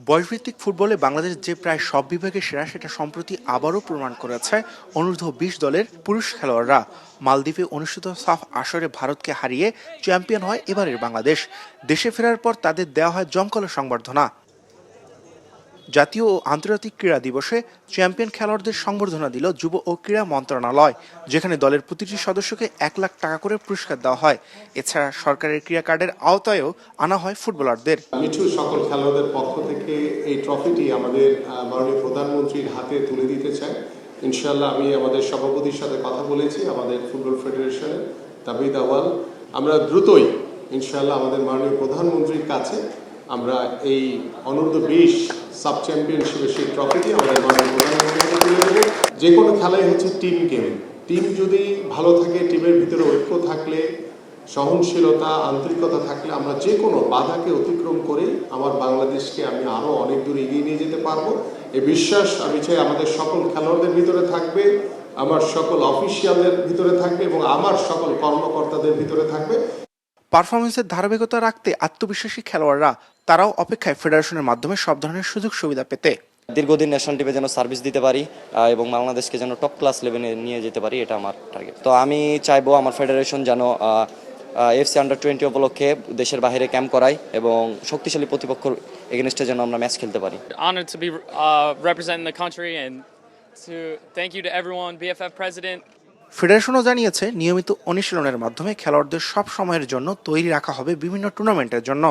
বয়সভিত্তিক ফুটবলে বাংলাদেশ যে প্রায় সব বিভাগে সেরা সেটা সম্প্রতি আবারও প্রমাণ করেছে অনূর্ধ্ব-20 দলের পুরুষ খেলোয়াড়রা। মালদ্বীপে অনুষ্ঠিত সাফ আসরে ভারতকে হারিয়ে চ্যাম্পিয়ন হয় এবারের বাংলাদেশ। দেশে ফেরার পর তাদের দেওয়া হয় জমকালো সংবর্ধনা। জাতীয় ও আন্তর্জাতিক ক্রীড়া দিবসে চ্যাম্পিয়ন খেলোয়াড়দের সংবর্ধনা দিল যুব ও ক্রীড়া মন্ত্রণালয়, যেখানে দলের প্রতিটি সদস্যকে 1 লাখ টাকা করে পুরস্কার দেওয়া হয়। এছাড়া সরকারের ক্রীড়া কার্ডের আওতায়ও আনা হয় ফুটবলারদের। মিঠু সকল খেলোয়াড়দের পক্ষ থেকে এই ট্রফিটি আমাদের মাননীয় প্রধানমন্ত্রীর হাতে তুলে দিতে চাই। ইনশাআল্লাহ আমি আমাদের সভাপতির সাথে কথা বলেছি, আমাদের ফুটবল ফেডারেশনের তাবিদ আওয়াল। আমরা দ্রুতই ইনশাআল্লাহ আমাদের মাননীয় প্রধানমন্ত্রীর কাছে আমরা এই অনূর্ধ্ব-20 সাব চ্যাম্পিয়নশিপের সেই ট্রফিটি আমাদের মাননীয় প্রধানমন্ত্রীকে তুলে দেবো। যে কোনো খেলাই হচ্ছে টিম গেম। টিম যদি ভালো থাকে, টিমের ভিতরে ঐক্য থাকলে, সহনশীলতা, আন্তরিকতা থাকলে আমরা যে কোনো বাধাকে অতিক্রম করে আমার বাংলাদেশকে আমি আরও অনেক দূর এগিয়ে নিয়ে যেতে পারবো। এই বিশ্বাস আমি চাই আমাদের সকল খেলোয়াড়দের ভিতরে থাকবে, আমার সকল অফিসিয়ালদের ভিতরে থাকবে এবং আমার সকল কর্মকর্তাদের ভিতরে থাকবে। পারফরমেন্সের ধারাবাহিকতা রাখতে আত্মবিশ্বাসী খেলোয়াড়রা তারাও অপেক্ষায় ফেডারেশনের মাধ্যমে সব ধরনের সুযোগ সুবিধা পেতে। দীর্ঘদিন ন্যাশনাল টিমে যেন সার্ভিস দিতে পারি এবং বাংলাদেশকে যেন টপ ক্লাস লেভেলে নিয়ে যেতে পারি, এটা আমার টার্গেট। তো আমি চাইবো আমার ফেডারেশন যেন এফসি আন্ডার-20 উপলক্ষে দেশের বাইরে ক্যাম্প করায় এবং শক্তিশালী প্রতিপক্ষের এগেইনস্টে যেন আমরা ম্যাচ খেলতে পারি। Honored to be representing the country and to thank you to everyone, BFF president. ফেডারেশনও জানিয়েছে নিয়মিত অনুশীলনের মাধ্যমে খেলোয়াড়দের সব সময়ের জন্য তৈরি রাখা হবে বিভিন্ন টুর্নামেন্টের জন্য।